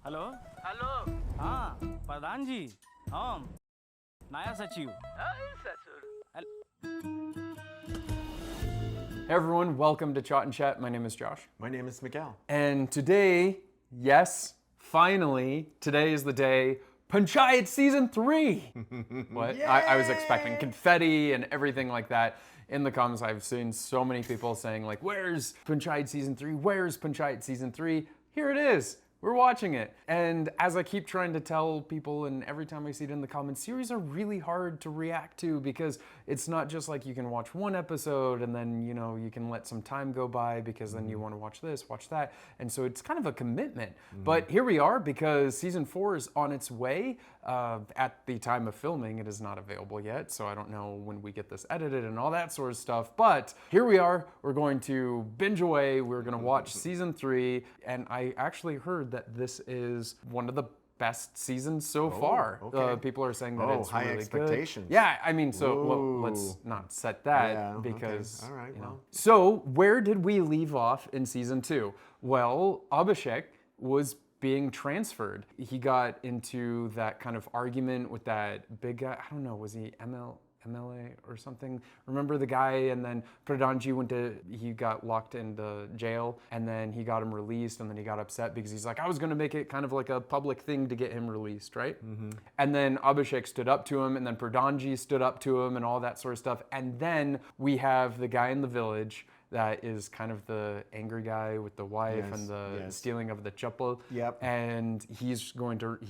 Hello hello हाँ प्रधान जी हम नया सचिव ससुर Hey everyone, welcome to ChaatNChat. My name is Josh. My name is Miguel. And today, yes, finally, today is the day, Panchayat Season 3! What? I was expecting confetti and everything like that. In the comments, I've seen so many people saying like, where's Panchayat Season 3? Where's Panchayat Season 3? Here it is. We're watching it. And as I keep trying to tell people, and every time I see it in the comments, series are really hard to react to because it's not just like you can watch one episode and then, you know, you can let some time go by because then you want to watch this, watch that. And so it's kind of a commitment. But here we are because season 4 is on its way. At the time of filming, it is not available yet. So I don't know when we get this edited and all that sort of stuff. But here we are. We're going to binge away. We're going to watch season 3. And I actually heard that this is one of the best seasons so far. okay. People are saying that it's high really expectations. good. Yeah, I mean, so Ooh. let's not set that Yeah, okay. because, All right, you know. well. So where did we leave off in season 2? Well, Abhishek was being transferred. He got into that kind of argument with that big guy. I don't know, was he MLA or something? Remember the guy? And then Pradhanji he got locked into jail and then he got him released and then he got upset because he's like, I was gonna make it kind of like a public thing to get him released, right? And then Abhishek stood up to him and then Pradhanji stood up to him and all that sort of stuff. And then we have the guy in the village that is kind of the angry guy with the wife and the stealing of the chappal. Yep. And he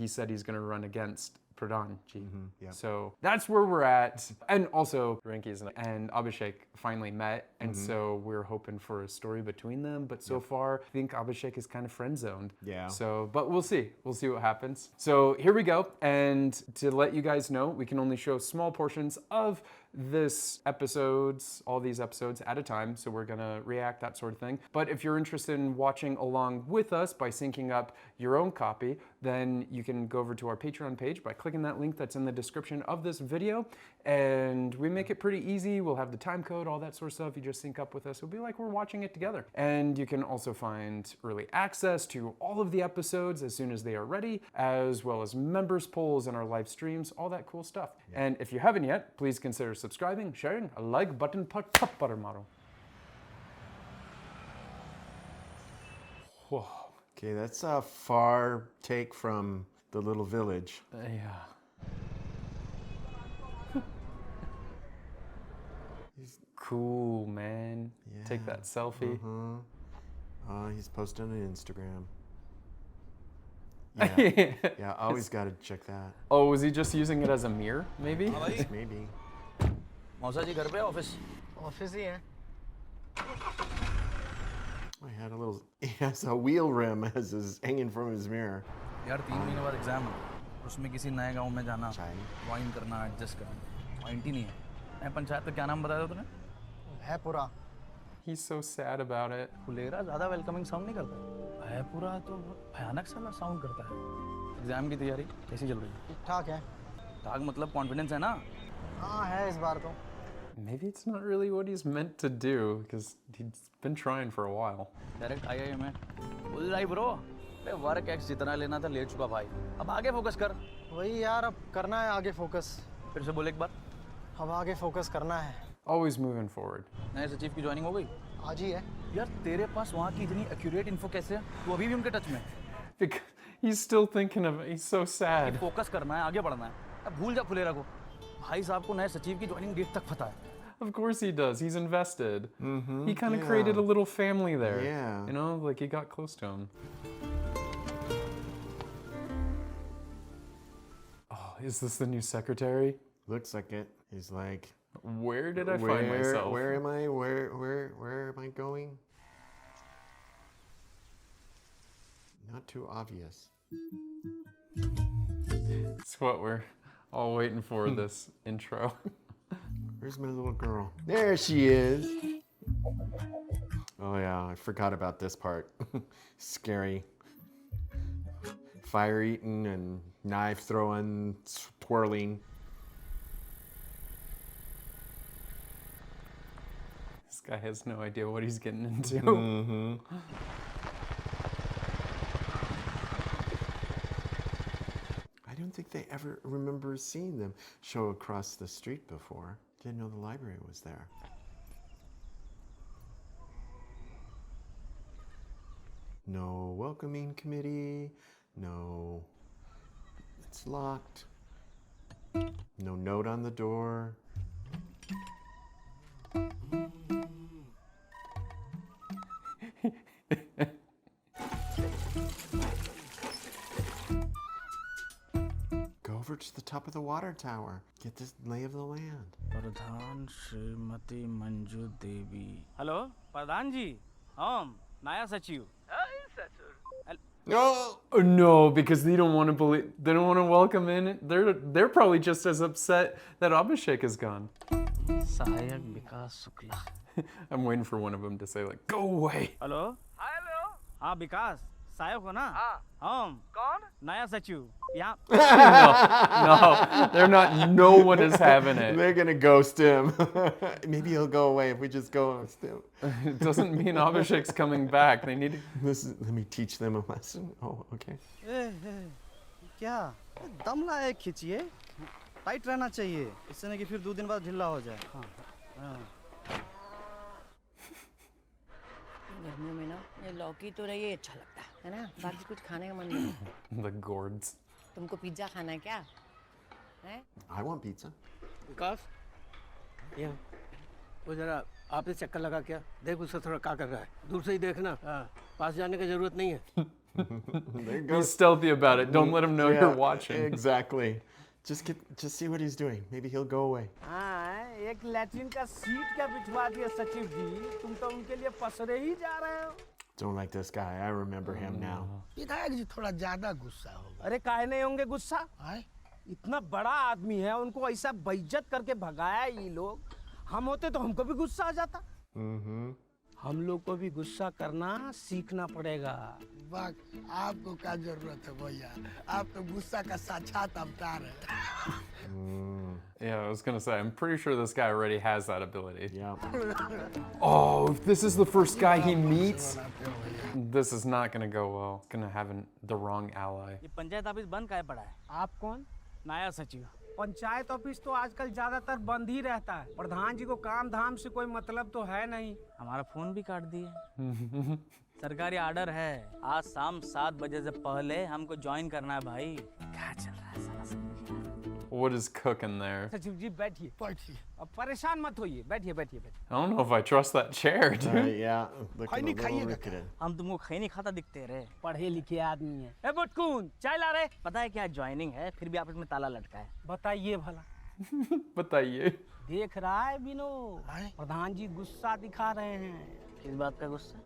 said he's gonna run against Pradhanji. yep. So that's where we're at. And also, Rinki's and Abhishek finally met, and so we're hoping for a story between them. But so far, I think Abhishek is kind of friend-zoned. Yeah. So, but we'll see. We'll see what happens. So here we go. And to let you guys know, we can only show small portions of all these episodes at a time. So we're gonna react, that sort of thing. But if you're interested in watching along with us by syncing up your own copy, then you can go over to our Patreon page by clicking that link that's in the description of this video. And we make it pretty easy. We'll have the time code, all that sort of stuff. You just sync up with us. It'll be like we're watching it together. And you can also find early access to all of the episodes as soon as they are ready, as well as members polls and our live streams, all that cool stuff. And if you haven't yet, please consider subscribing, sharing, a like button par tappar maro. Whoa. Okay, that's a far take from the little village. Yeah. Cool, man. Take that selfie. He's posting on Instagram. Yeah. Yeah, always got to check that. Oh, was he just using it as a mirror, maybe? Maybe. मौसा जी घर पे office office ही है I had a little. He has a wheel rim as is hanging from his mirror. यार 3 महीने बाद exam है उसमें किसी नए गांव में जाना Chai. ज्वाइन करना एडजस्ट करना पॉइंट ही नहीं है पंचायत का क्या नाम बताया था तूने है पूरा He's so sad about it. Phulera ज़्यादा वेलकमिंग साउंड नहीं करता है पूरा तो भयानक सा साउंड करता है एग्जाम की तैयारी कैसी चल रही है ठीक ठाक है ठाक मतलब कॉन्फिडेंस है ना हाँ है इस बार तो Maybe it's not really what he's meant to do, because he's been trying for a while. Direct आई में बोल रहा ब्रो वर्क एक्स जितना लेना था ले चुका भाई अब आगे फोकस कर वही यार अब करना है आगे फोकस फिर से बोल एक बार अब आगे फोकस करना है Always moving forward. नए सचिव की ज्वाइनिंग हो गई आज ही है यार तेरे पास वहाँ की इतनी एक्यूरेट इन्फो कैसे है तू अभी भी उनके टच में Because he's still thinking of it. He's so sad. Focus करना है आगे बढ़ना है अब भूल जा फुलेरा को भाई साहब को नए सचिव की ज्वाइनिंग डेट तक पता है Of course he does. He's invested. He kind of created a little family there. Yeah. You know, like he got close to him. Oh, is this the new secretary? Looks like it. He's like, Where did I find myself? Where am I? Where am I going? Not too obvious. It's what we're all waiting for, this intro. Where's my little girl? There she is. Oh yeah, I forgot about this part. Scary. Fire eating and knife throwing, twirling. This guy has no idea what he's getting into. think they ever remember seeing them show across the street before. Didn't know the library was there. No welcoming committee. No, it's locked. No note on the door. Go over to the top of the water tower. Get this lay of the land. प्रधान Shrimati Manju Devi. Hello प्रधान जी, हम नया सचिव. No. Oh, no, because they don't want to believe. They don't want to welcome in. They're probably just as upset that Abhishek is gone. सहायक विकास Shukla. I'm waiting for one of them to say like, "Go away." Hello. Hello. हाँ विकास, सहायक हो ना? हाँ. हम. कौन? नया सचिव. यहाँ. No, they're not. No one is having it. They're gonna ghost him. Maybe he'll go away if we just ghost him. It doesn't mean Abhishek's coming back. They need to. Let me teach them a lesson. Oh, okay. क्या दम लाए खींचिए, tight रहना चाहिए, इससे नहीं कि फिर 2 दिन बाद ढीला हो जाए. हाँ. गर्मियों में ना ये लौकी तो रही अच्छा लगता है ना, बाकी कुछ खाने का मन नहीं. The gourds. तुमको पिज्जा खाना है क्या? हैं? I want pizza. विकास, यहाँ वो जरा आपने चक्कर लगा क्या? देख उससे थोड़ा क्या कर रहा है. दूर से ही देखना. पास जाने की जरूरत नहीं है. There you Be go. stealthy about it. Don't let him know you're watching. Exactly. Just see what he's doing. Maybe he'll go away. हाँ, एक लैट्रिन का सीट क्या बिछवा दिया सचिव जी. तुम तो उनके लिए पसरे ही जा रहे हो. Don't like this guy. I remember him now. विधायक जी थोड़ा ज्यादा गुस्सा होगा. अरे काहे नहीं होंगे गुस्सा? इतना बड़ा आदमी है, उनको ऐसा बेइज्जत करके भगाया ये लोग. हम होते तो हमको भी गुस्सा आ जाता. हम लोग को भी गुस्सा करना सीखना पड़ेगा. वाह, आपको क्या जरूरत है भैया, आप तो गुस्सा का साक्षात अवतार है. Yeah, I was gonna say. I'm pretty sure this guy already has that ability. Yeah. Oh, if this is the first guy he meets, this is not gonna go well. It's gonna have the wrong ally. ये panchayat office बंद काहे पड़ा है? आप कौन? नया सचिव. Panchayat office तो आजकल ज्यादातर बंद ही रहता है. प्रधान जी को काम धाम से कोई मतलब तो है नहीं. हमारा फोन भी काट दिए. सरकारी ऑर्डर है, आज शाम 7 बजे से पहले हमको ज्वाइन करना है भाई. क्या चल रहा है साला समझ. What is cooking there? सचिव जी बैठिए. अब परेशान मत होइए. बैठिए. I don't know if I trust that chair, dude. Yeah. Looking a little rickety. हम तुमको खैनी खाता दिखते रहे. पढ़े लिखे आदमी है. ए बुटकुन, चाय ला रहे. पता है क्या ज्वाइनिंग है, फिर भी आपस में ताला लटका है. बताइए भला. बताइए. देख रहा है बिनो, प्रधान जी गुस्सा दिखा रहे हैं. किस बात का गुस्सा?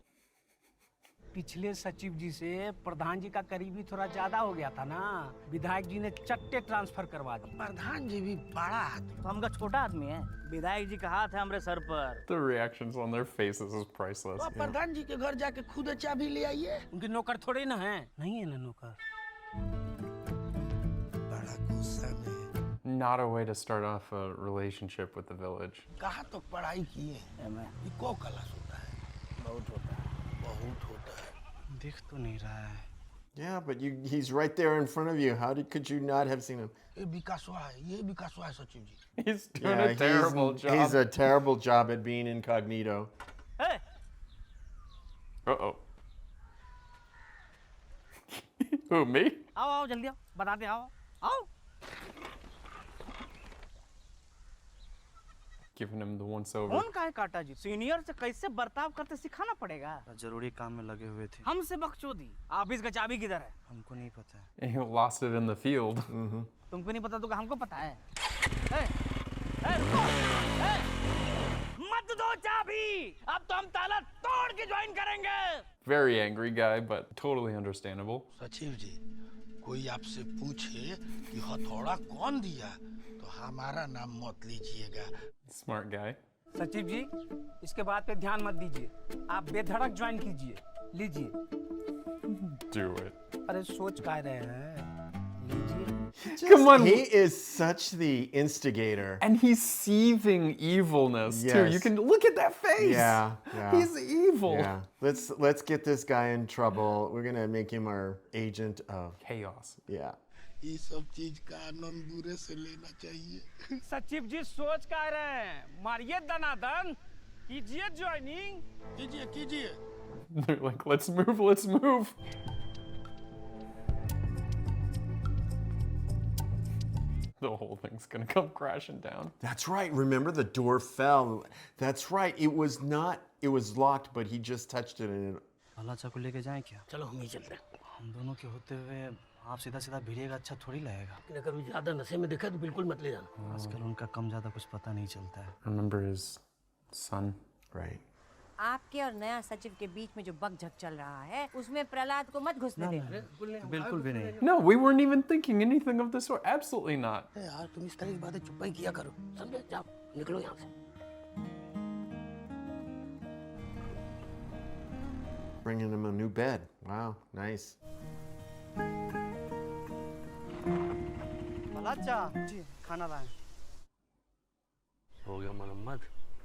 पिछले सचिव जी से प्रधान जी का करीबी थोड़ा ज्यादा हो गया था ना. विधायक जी ने चट्टे ट्रांसफर करवा दी. प्रधान जी भी बड़ा आदमी. तो हमका छोटा आदमी है. विधायक जी का हाथ है हमारे सर पर. The reactions on their faces is priceless. तो प्रधान जी के घर जाके खुद चाबी ले आइए. उनके नौकर थोड़े ना हैं. नहीं है ना नौकर. बड़ा गुस्सा में. Not a way to start off a relationship with the village. कहाँ तो पढ़ाई किए. ये को क्लास होता है. बहुत होता है. देख तो नहीं रहा है. Yeah, but he's right there in front of you. Could you not have seen him? ये विकासवा है. ये विकासवा है सचिव जी. He's doing a terrible job. He's a terrible job at being incognito. Hey! Uh-oh. Who, me? आओ जल्दी आओ. बताते आओ. Giving him the once over. Phone काहे काटा जी? सीनियर से कैसे बर्ताव करते सिखाना पड़ेगा. जरूरी काम में लगे हुए थे. हमसे बकचोदी. ऑफिस का चाबी किधर है? हमको नहीं पता है. He lost it in the field. तुमको नहीं पता तो हमको पता है. रुको. मत दो चाबी. अब तो हम ताला तोड़ के ज्वाइन करेंगे. Very angry guy, but totally understandable. सचिव जी, कोई आपसे पूछे कि हथौड़ा कौन दिया, तो हमारा नाम मत लीजिएगा. Smart guy. सचिव जी, इसके बात पे ध्यान मत दीजिए. आप बेधड़क ज्वाइन कीजिए. लीजिए. Do it. अरे सोच कह रहे हैं. Come on. He is such the instigator. And he's seething evilness too. You Yes. can look at that face. Yeah. He's evil. Yeah. Let's get this guy in trouble. We're gonna make him our agent of Chaos. yeah. ये सब चीज का आनंद दूरे से लेना चाहिए। सचिव जी सोच कह रहे हैं, मारिए दनादन, कीजिए ज्वाइनिंग। कीजिए कीजिए। They're like, let's move, let's move. The whole thing's gonna come crashing down. That's right. Remember the door fell. That's right. It was locked, but he just touched it and it भला चाकू लेके जाएं क्या? चलो हम ही चलते हैं। हम दोनों के होते हुए आप सीधा सीधा भिड़िएगा अच्छा थोड़ी लगेगा। लेकिन कभी ज्यादा नशे में दिखा तो बिल्कुल मत ले जाना। आजकल उनका कम ज्यादा कुछ पता नहीं चलता है। Remember his son? right. आपके और नया सचिव के बीच में जो बकझक चल रहा है उसमें प्रहलाद को मत घुसने देना। बिल्कुल भी नहीं। No, we weren't even thinking anything of the sort. Absolutely not. यार तुम इस तरह की बातें चुप ही किया करो। समझे? जाओ निकलो यहाँ से। Bringing him a new bed. Wow, nice. भला अच्छा जी खाना लाएं। हो गया मरम्मत।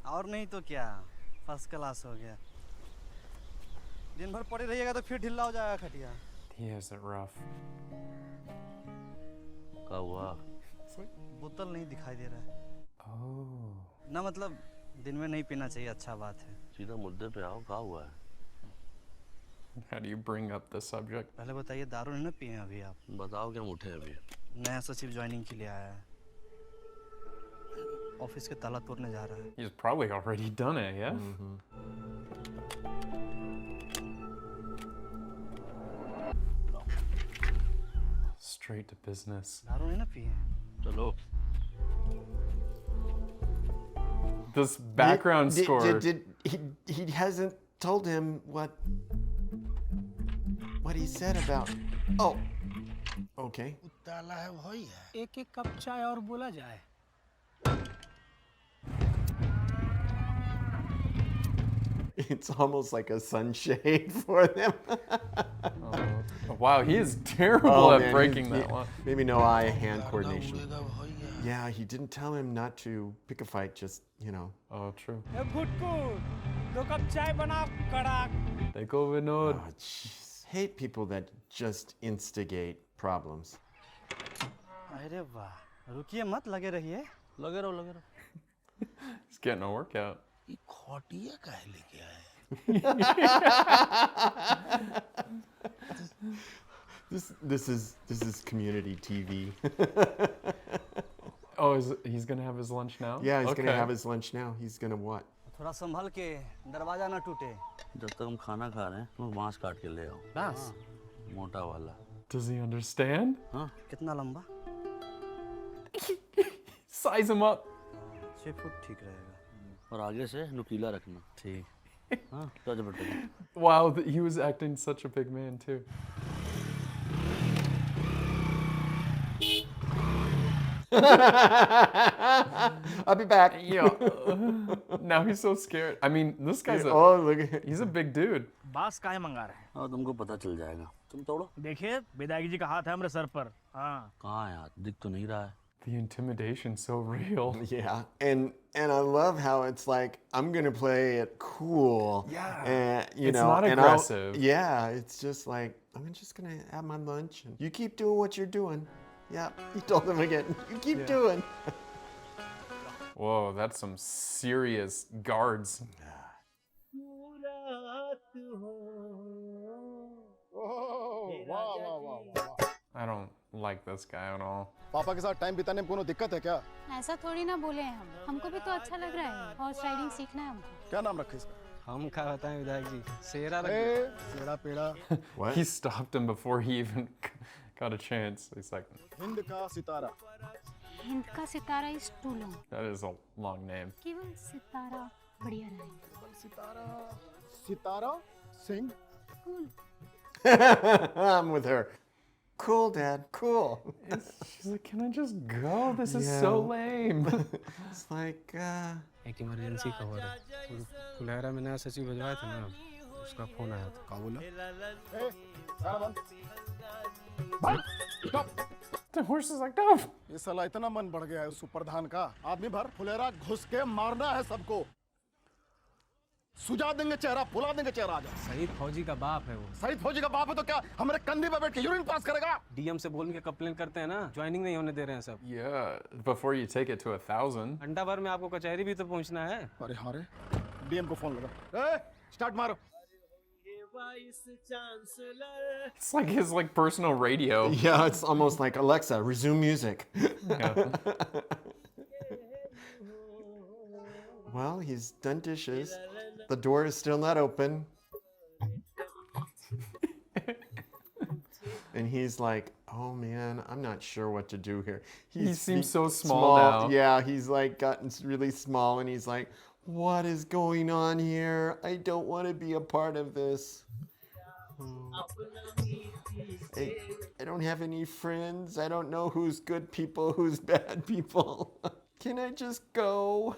और नहीं तो क्या, फर्स्ट क्लास हो गया। दिन भर पड़े रहिएगा तो फिर ढीला हो जाएगा खटिया। He has it rough. क्या हुआ? बोतल नहीं दिखाई दे रहा है। Oh. ना मतलब दिन में नहीं पीना चाहिए, अच्छा बात है। सीधा मुद्दे पे आओ, क्या हुआ है? How do you bring up the subject? पहले बताइए दारू नहीं ना पिए अभी आप? बताओ क्या उठे अभी? नया सचिव ज्वाइनिंग के लिए आया है। ऑफिस के ताला तोड़ने जा रहा है। He's probably already done it, yeah? Straight to business. दारू नहीं ना पिए। चलो। This background score. He hasn't told him what he said about. Oh, okay. ताला है वही है। एक एक कप चाय और बोला जाए। It's almost like a sunshade for them. Oh, wow, he is terrible at man, breaking he- that one. Maybe no eye-hand coordination. उड़ेगा वही है। Yeah, he didn't tell him not to pick a fight. Just Oh, true. गुटकू, 2 cup चाय बना कड़ाक। Take over, Vinod. Oh, jeez. Hate people that just instigate problems. अरे वाह, रुकिए मत, लगे रहिए। लगे रहो लगे रहो। He's getting a workout. ये खौटिया काहे लेके आए? This is community TV. Oh, he's gonna have his lunch now? Yeah, he's gonna Okay. have his lunch now. He's gonna what? थोड़ा संभल के, दरवाजा ना टूटे। जब तक हम खाना खा रहे हैं, तुम बांस काट के ले आओ। बस। मोटा वाला। Does he understand? हाँ? कितना लंबा? Size him up. 6 फुट ठीक रहेगा। और आगे से नुकीला रखना। ठीक। हाँ? तो बेटा। Wow, he was acting such a big man too. I'll be back. Yeah. Now he's so scared. I mean, this guy's Oh, look at he's a big dude. बास काहे मंगा रहे हैं? हाँ तुमको पता चल जाएगा। तुम तोड़ो। देखिए, विधायक जी का हाथ है हमारे सर पर। हाँ। कहाँ है हाथ? दिख तो नहीं रहा है। The intimidation's so real. Yeah, and I love how it's like I'm gonna play it cool. Yeah. And It's not and aggressive. yeah, it's just like I'm just gonna have my lunch and you keep doing what you're doing. Yeah, he told him again. You keep doing. Whoa, that's some serious guards. I don't like this guy at all. पापा के साथ time बिताने में कोनो दिक्कत है क्या? ऐसा थोड़ी ना बोले हैं हम, हमको भी तो अच्छा लग रहा है। हॉर्स राइडिंग सीखना है हमको। क्या नाम रखे इसका? हम क्या बताएं विधायक जी, सेरा लग ए, सेरा पेड़ा। What? He stopped him before he even got a chance. He's like, Hind का सितारा। हिंद का Sitara is too long, that is a long name. केवल सितारा बढ़िया रहेगा। Sitara, Sitara Singh. Cool. I'm with her. Cool, Dad. Cool. She's like, can I just go? This is so lame. It's like, एक emergency खबर है। फुलहरा में नया सचिव भिजवाया था ना, उसका फोन आया था। क्या बोला? ए, खाना बंद। बंद। Stop. horse is like, no. ये साला इतना मन बढ़ गया है उस प्रधान का, आदमी भर फुलेरा घुस के मारना है सबको, सुझा देंगे चेहरा, फुला देंगे चेहरा। आज शहीद फौजी का बाप है वो। शहीद फौजी का बाप है तो क्या हमारे कंधे पे बैठ के यूरिन पास करेगा? डीएम से बोल के कंप्लेन करते हैं ना, ज्वाइनिंग नहीं होने दे रहे हैं सब। Yeah, before you take it to 1,000. घंटा भर में आपको कचहरी भी तो पहुंचना है। अरे हाँ रे, डीएम को फोन लगा, ए स्टार्ट मारो। It's like his personal radio. Yeah, it's almost like Alexa, resume music. Well, he's done dishes. The door is still not open. And he's like, oh man, I'm not sure what to do here. He seems so small now. Yeah, he's like gotten really small and he's like, what is going on here? I don't want to be a part of this. I don't have any friends. I don't know who's good people, who's bad people. Can I just go?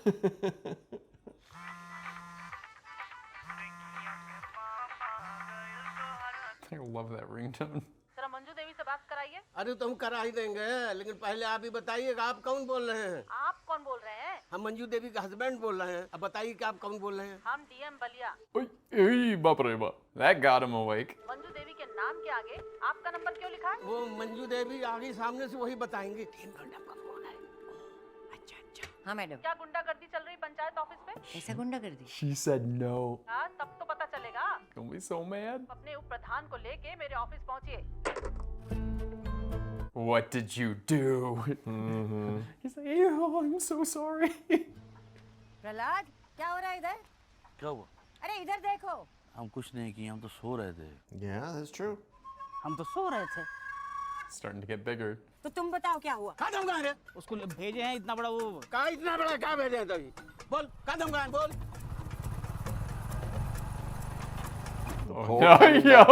I love that ringtone. जरा मंजू देवी से बात कराइए। अरे तुम करा ही देंगे, लेकिन पहले आप ही बताइए कि आप कौन बोल रहे हैं? आप कौन बोल रहे हैं? हम मंजू देवी का हस्बैंड बोल रहे हैं। अब बताइए कि आप कौन बोल रहे हैं? हम डीएम बलिया। Hey, बाप रे बाप. That got him awake. Manju Devi के नाम के आगे आपका नंबर क्यों लिखा है? वो मंजू देवी आगे सामने से वही बताएंगे। टीम का नंबर कौन है? अच्छा अच्छा। हाँ मैडम। क्या गुंडागर्दी चल रही पंचायत ऑफिस में? ऐसा गुंडागर्दी? She said no. हाँ, तब तो पता चलेगा। Don't be so mad. अपने उप प्रधान को लेके मेरे office पहुंचिए। What did you do? He's like, oh, I'm so sorry. Prahlad, क्या हो रहा है इधर? क्या हुआ? अरे इधर देखो। हम कुछ नहीं किए, हम तो सो रहे थे। Yeah, that's true. हम तो सो रहे थे। Starting to get bigger. तो तुम बताओ क्या हुआ? कहाँ दम है? उसको भेजे हैं इतना बड़ा वो। कहाँ इतना बड़ा क्या भेजे हैं तभी? बोल, कहाँ दम है? बोल। Oh, no, yo.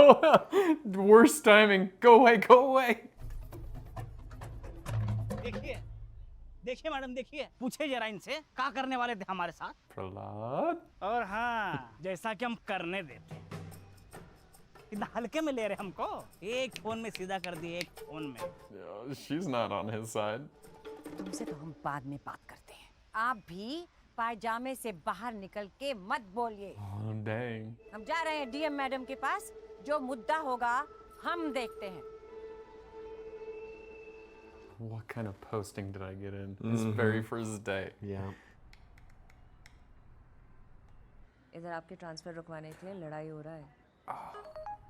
Worst timing. Go away, go away. देखिए, देखिए मैडम, देखिए, पूछे जरा इनसे क्या करने वाले थे हमारे साथ। Prahlad? और हाँ, जैसा कि हम करने देते, इतना हल्के में ले रहे हमको। एक फोन में सीधा कर दिए, एक फोन में। Yeah, she's not on his side. तुमसे तो हम बाद में बात करते हैं। आप भी पायजामे से बाहर निकल के मत बोलिए। Oh, dang. हम जा रहे हैं डीएम मैडम के पास, जो मुद्दा होगा हम देखते हैं। What kind of posting did I get in? This very first day. Yeah. इधर आपके ट्रांसफर रुकवाने के लिए लड़ाई हो रहा है।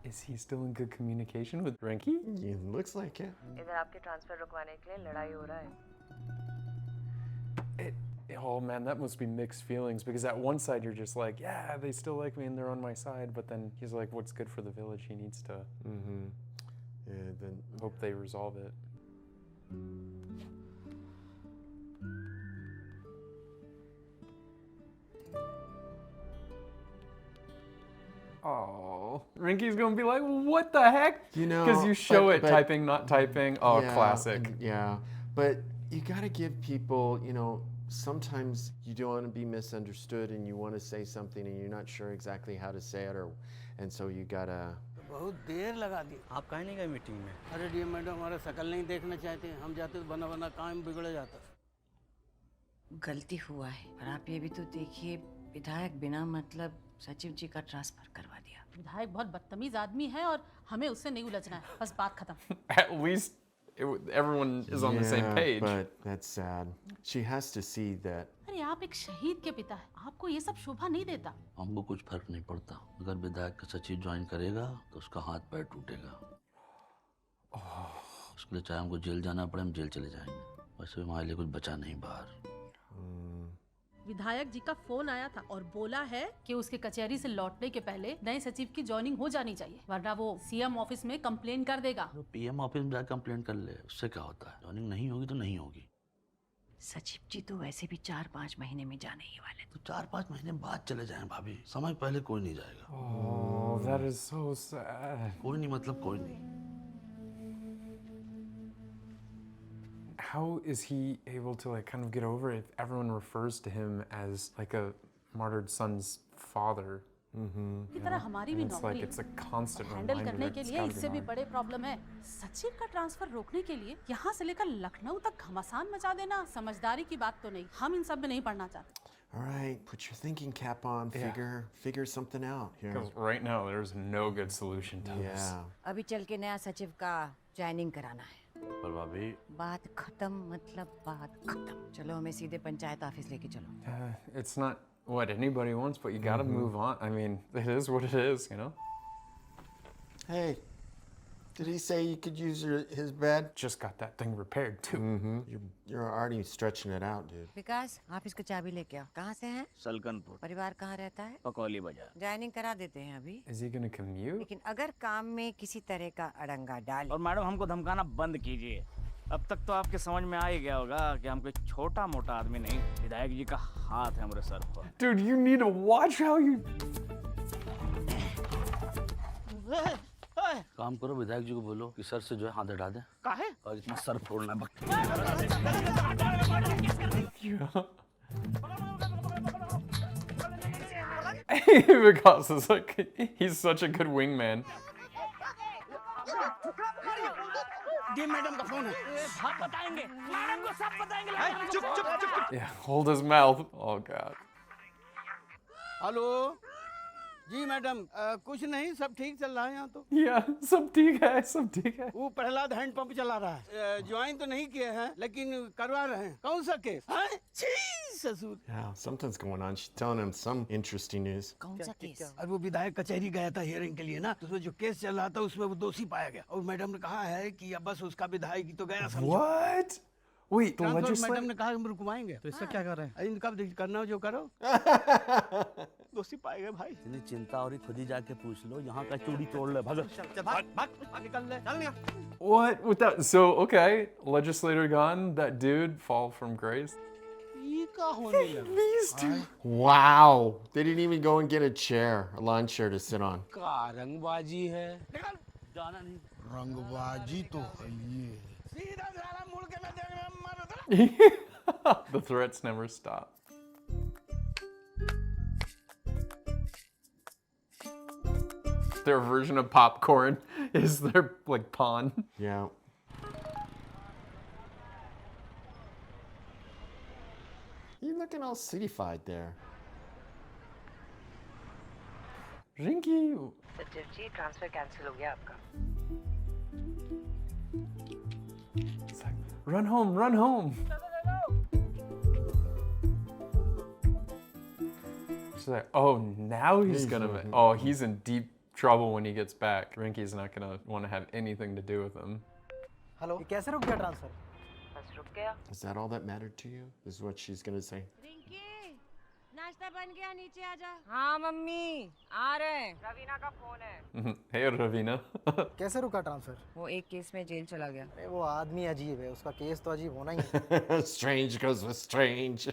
Is he still in good communication with Rinky? It looks like it. इधर आपके ट्रांसफर रुकवाने के लिए लड़ाई हो रहा है। Oh man, that must be mixed feelings because at one side you're just like, yeah, they still like me and they're on my side, but then he's like, what's good for the village? He needs to Yeah, then hope they resolve it. Oh, Rinky's gonna be like, what the heck? You know, because you show but- it but- typing, not typing. Oh, yeah, classic. Yeah, but you gotta give people, sometimes you don't want to be misunderstood and you want to say something and you're not sure exactly how to say it, and so you gotta. बहुत देर लगा दी। आप कहीं नहीं गए meeting में? अरे DM madam हमारा शकल नहीं देखना चाहते, हम जाते तो बना बना काम बिगड़ जाता। गलती हुआ है, पर आप ये भी तो देखिए, विधायक बिना मतलब सचिव जी का ट्रांसफर करवा दिया। विधायक बहुत बदतमीज आदमी है और हमें उससे नहीं उलझना है, बस बात खत्म। At least everyone is on the same page. But that's sad. She has to see that. अरे आप एक शहीद के पिता है, आपको ये सब शोभा नहीं देता। हमको कुछ फर्क नहीं पड़ता, अगर विधायक का सचिव ज्वाइन करेगा तो उसका हाथ पैर टूटेगा। उसके लिए चाहे हमको जेल जाना पड़े, हम जेल चले जाएंगे। वैसे भी हमारे लिए कुछ बचा नहीं बाहर। विधायक जी का फोन आया था और बोला है कि उसके कचहरी से लौटने के पहले नए सचिव की ज्वाइनिंग हो जानी चाहिए, वरना वो सीएम ऑफिस में कंप्लेन कर देगा। तो पीएम ऑफिस में जाकर कंप्लेन कर ले, उससे क्या होता है? ज्वाइनिंग नहीं होगी तो नहीं होगी। सचिव जी तो वैसे भी 4-5 महीने में जाने ही वाले। तो 4-5 महीने बाद चले जाएं भाभी, समय पहले कोई नहीं जाएगा। Oh, that is so sad. कोई नहीं मतलब कोई नहीं। How is he able to kind of get over it if everyone refers to him as like a martyred son's father की तरह हमारी भी It's like नौकरी it's a constant handle reminder करने that के it's लिए gotta be इससे भी mine. बड़े प्रॉब्लम है। सचिव का ट्रांसफर रोकने के लिए यहाँ से लेकर लखनऊ तक घमासान मचा देना समझदारी की बात तो नहीं। हम इन सब में नहीं पढ़ना चाहते। All right, put your thinking cap on. Figure something out here. Because right now there's no good solution to this. Yeah. अभी चल के नया सचिव का ज्वाइनिंग कराना है। पर भाभी बात खत्म मतलब बात खत्म। चलो हमें सीधे पंचायत ऑफिस लेके चलो। It's not what anybody wants, but you gotta move on. I mean, it is what it is, you know? Hey, did he say you could use his bed? Just got that thing repaired too. You're already stretching it out, dude. विकास आप इसको चाबी लेके आओ। कहाँ से हैं? सलकनपुर परिवार कहाँ रहता है? पकौली बाजार। ज्वाइनिंग करा देते हैं अभी। Is he gonna commute? लेकिन अगर काम में किसी तरह का अड़ंगा डाले और मैडम हमको धमकाना बंद कीजिए। अब तक तो आपके समझ में आ ही गया होगा कि हम कोई छोटा मोटा आदमी नहीं, विधायक जी का हाथ है हमारे सर पर। Dude, you need to watch how you. काम करो, विधायक जी को बोलो कि सर से जो है हाथ हटा दें। काहे? और इतना सर फोड़ना है बक। Because it's like he's such a good wingman. ये मैडम का फोन है। हम बताएंगे, मैडम को सब बताएंगे। चुप चुप चुप। Yeah, hold his mouth. Oh God. Hello ji madam, कुछ नहीं, सब ठीक चल रहा है यहाँ तो। Yeah, सब ठीक है, सब ठीक है। वो प्रहलाद हैंड पंप चला रहा है। ज्वाइन तो नहीं किए हैं लेकिन करवा रहे हैं। कौन सा केस? हैं? छी ससुर। Yeah, something's going on. She's telling him some interesting news. कौन सा केस? अब वो विधायक कचहरी गया था हियरिंग के लिए ना, तो उसमें जो केस चल रहा था उसमें वो दोषी पाया गया और मैडम ने कहा है कि अब बस उसका विधायक ही तो गया समझो। What? Wait, the madam legislature. ने कहा हम रुकवाएंगे। तो इसका क्या कर रहे हैं? इनका करना हो जो करो। दोषी पाए गए भाई। इतनी चिंता हो रही, खुद ही जाके पूछ लो। यहाँ का चूड़ी तोड़ ले, भाग। चल भाग भाग निकल ले, चल निकल। What? With that? So okay, legislator gone. That dude fall from grace. ये क्या होने लगा? These two. Wow. They didn't even go and get a chair, a lawn chair to sit on. का रंगबाजी है। निकल। जाना नहीं। रंगबाजी तो है ये। सीधा साला मुड़ के ना देखना मारो। The threats never stop. Their version of popcorn is their like pawn. Yeah. You're looking all citified there. Rinky. सचिव जी ट्रांसफर कैंसिल हो गया आपका। It's like, run home, run home. She's like, oh, now he's gonna. Oh, he's in deep trouble when he gets back. Rinky's not gonna want to have anything to do with him. Hello, कैसे रुक गया transfer? बस रुक गया। Is that all that mattered to you? Is what she's gonna say. Rinki, नाश्ता बन गया, नीचे आ जा। हाँ मम्मी, आ रहे हैं। रवीना का फोन है। Hey, Ravina. कैसे रुका ट्रांसफर? वो एक केस में जेल चला गया। अरे वो आदमी अजीब है, उसका केस तो अजीब होना ही है। Strange goes with strange.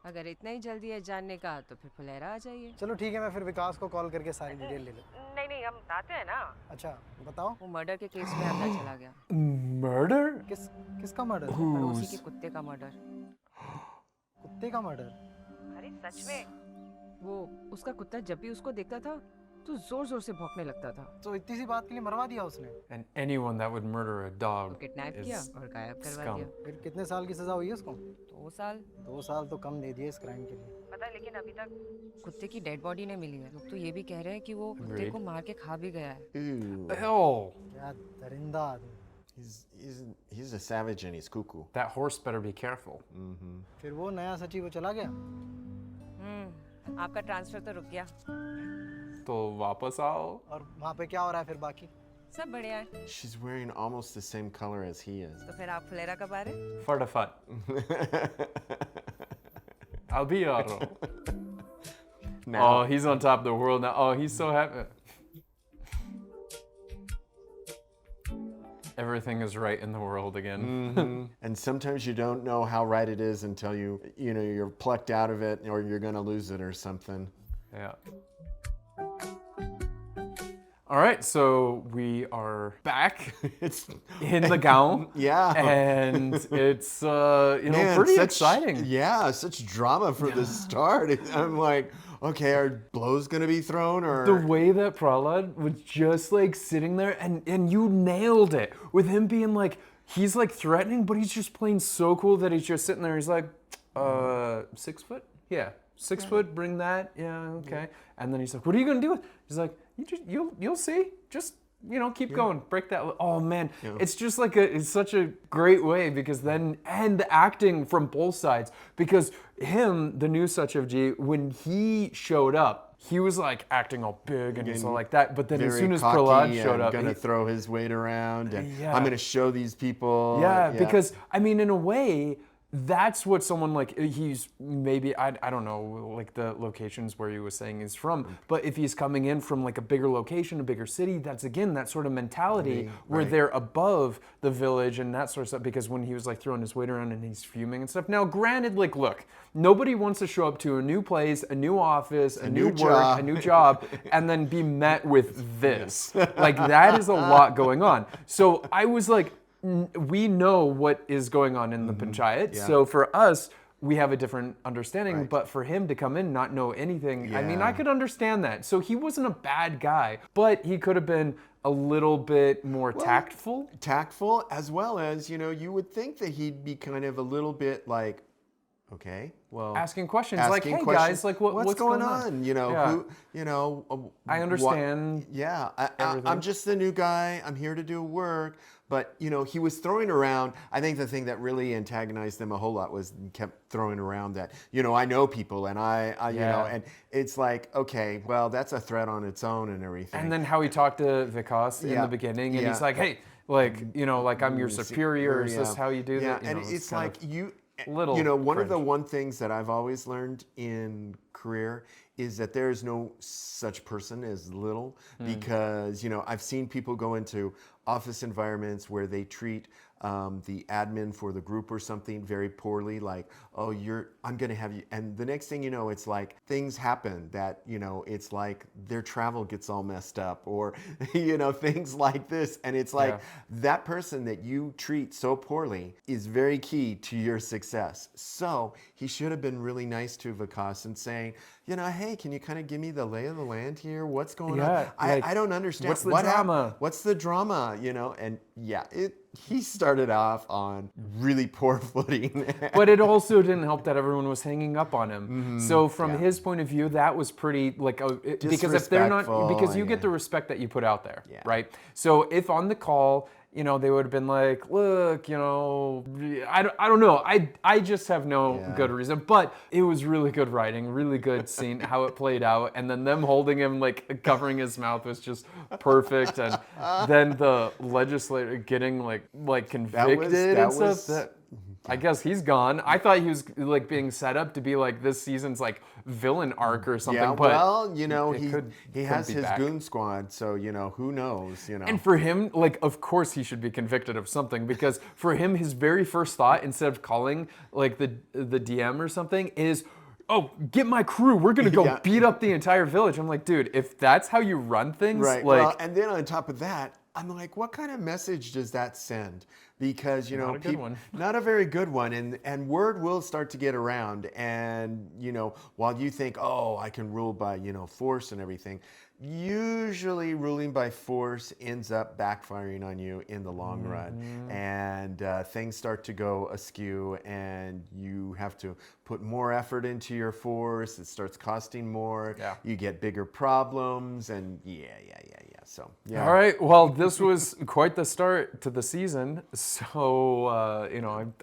अगर इतना ही जल्दी है जानने का तो फिर फुलेरा आ जाइए। चलो ठीक है, मैं फिर विकास को कॉल करके सारी डिटेल ले लूँ। नहीं हम बताते हैं ना। अच्छा बताओ। वो मर्डर के केस में अंदर चला गया। Murder? किसका मर्डर? पड़ोसी के कुत्ते का मर्डर। कुत्ते का मर्डर? अरे सच में। वो उसका कुत्ता जब भी उसको देखता था तो जोर जोर से भौंकने लगता था। तो इतनी सी बात के लिए मरवा दिया उसने? And anyone that would murder a dog kidnap is किया और गायब करवा scum. दिया। फिर कितने साल की सजा हुई है उसको? 2 साल। 2 साल तो कम दे दिए इस क्राइम के लिए। पता है लेकिन अभी तक कुत्ते की डेड बॉडी नहीं मिली है। लोग तो ये भी कह रहे हैं कि वो कुत्ते Agreed. को मार के खा भी गया है। Ew. Oh, क्या दरिंदा आदमी। He's a savage and he's cuckoo. that horse better be careful. फिर वो नया सचिव वो चला गया? आपका ट्रांसफर तो रुक गया। तो वापस आओ. और वहाँ पे क्या हो रहा है फिर बाकी? सब बढ़िया है। She's wearing almost the same color as he is. तो फिर आप फुलेरा कब आ रहे? Fart. I'll be auto. Now. Oh, he's on top of the world now. Oh, he's so happy. Everything is right in the world again. And sometimes you don't know how right it is until you're plucked out of it or you're gonna lose it or something. Yeah. All right, so we are back It's in the gown. Yeah. And it's Man, pretty such- exciting. Yeah, such drama for the start. I'm like, okay, are blows gonna be thrown or? The way that Prahlad was just like sitting there, and you nailed it with him being like, he's like threatening, but he's just playing so cool that he's just sitting there. He's like, 6 foot? Yeah, 6 foot. Bring that. Yeah, okay. And then he's like, what are you gonna do? He's like, you'll see. Just keep going. Break that. Oh man, it's just like it's such a great way because then and the acting from both sides because him, the new Satyavji, when he showed up, he was like acting all big and so like that. But then as soon as Prahlad showed up, gonna throw his weight around and I'm gonna show these people. Yeah, because I mean, in a way, that's what someone like he's maybe I don't know like the locations where he was saying he's from, but if he's coming in from like a bigger location, a bigger city, that's again that sort of mentality where they're above the village and that sort of stuff. Because when he was like throwing his weight around and he's fuming and stuff. Now, granted, like look, nobody wants to show up to a new place, a new office, a new work, a new job, and then be met with this. Like that is a lot going on. So I was like, we know what is going on in the Panchayat. So for us, we have a different understanding. But for him to come in, not know anything, I mean, I could understand that. So he wasn't a bad guy, but he could have been a little bit more tactful. Tactful, as well as, you would think that he'd be kind of a little bit like, okay, well, asking questions like, hey guys, like what's going on? I understand. I'm just the new guy. I'm here to do work. But, he was throwing around, I think the thing that really antagonized them a whole lot was he kept throwing around that, I know people and I and it's like, okay, well, that's a threat on its own and everything. And then how he talked to Vikas in the beginning and he's like, hey, like, like I'm your superior, is this how you do that? And it's like one things that I've always learned in career is that there is no such person as little because, I've seen people go into office environments where they treat the admin for the group or something very poorly, like, oh, I'm gonna have you, and the next thing you know, it's like things happen that, it's like their travel gets all messed up or, things like this. And it's like that person that you treat so poorly is very key to your success. So he should have been really nice to Vikas and saying, hey, can you kind of give me the lay of the land here? What's going on? I don't understand. What's the drama? What's the drama? And he started off on really poor footing. But it also didn't help that everyone was hanging up on him. So from his point of view, that was pretty because if they're not, because you get the respect that you put out there, right? So if on the call, they would have been like, look, I don't know. I just have no good reason. But it was really good writing, really good scene, how it played out. And then them holding him, like covering his mouth was just perfect. And then the legislator getting like convicted and stuff. I guess he's gone. I thought he was like being set up to be like this season's like villain arc or something. Yeah, but well, he has his goon squad, so who knows, And for him, like, of course he should be convicted of something because for him, his very first thought, instead of calling like the DM or something, is, oh, get my crew. We're gonna go beat up the entire village. I'm like, dude, if that's how you run things, right? Like, well, and then on top of that, I'm like, what kind of message does that send? Because not a good one. Not a very good one, and word will start to get around. And while you think, oh, I can rule by force and everything, usually ruling by force ends up backfiring on you in the long run, and things start to go askew, and you have to put more effort into your force. It starts costing more. You get bigger problems, and So all right. Well, this was quite the start to the season. So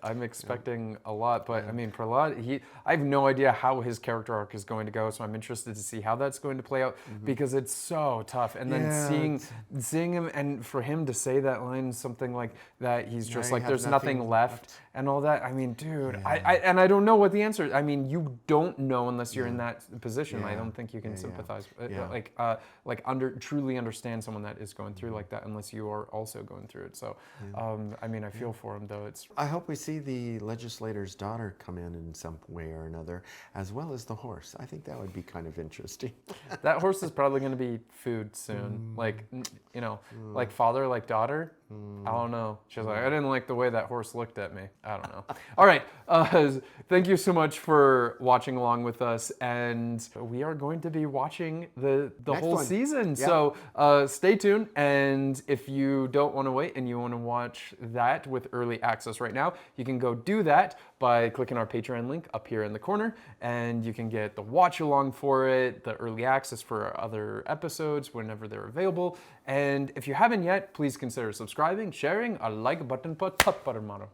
I'm expecting a lot. But I mean, Prahlad, I have no idea how his character arc is going to go. So I'm interested to see how that's going to play out because it's so tough. And then seeing him, and for him to say that line, something like that, he's just like, there's nothing left and all that. I mean, dude, I don't know what the answer is. I mean, you don't know unless you're in that position. I don't think you can sympathize, truly understand understand someone that is going through like that unless you are also going through it. So, I mean, I feel for him though. I hope we see the legislator's daughter come in some way or another, as well as the horse. I think that would be kind of interesting. That horse is probably going to be food soon. Like, you know, like father, like daughter. I don't know. She's like, I didn't like the way that horse looked at me. I don't know. All right. Thank you so much for watching along with us. And we are going to be watching the whole season. Yeah. So stay tuned. And if you don't want to wait and you want to watch that with early access right now, you can go do that by clicking our Patreon link up here in the corner. And you can get the watch along for it, the early access for our other episodes whenever they're available. And if you haven't yet, please consider subscribing, sharing, a like button पर थप्पड़ मारो.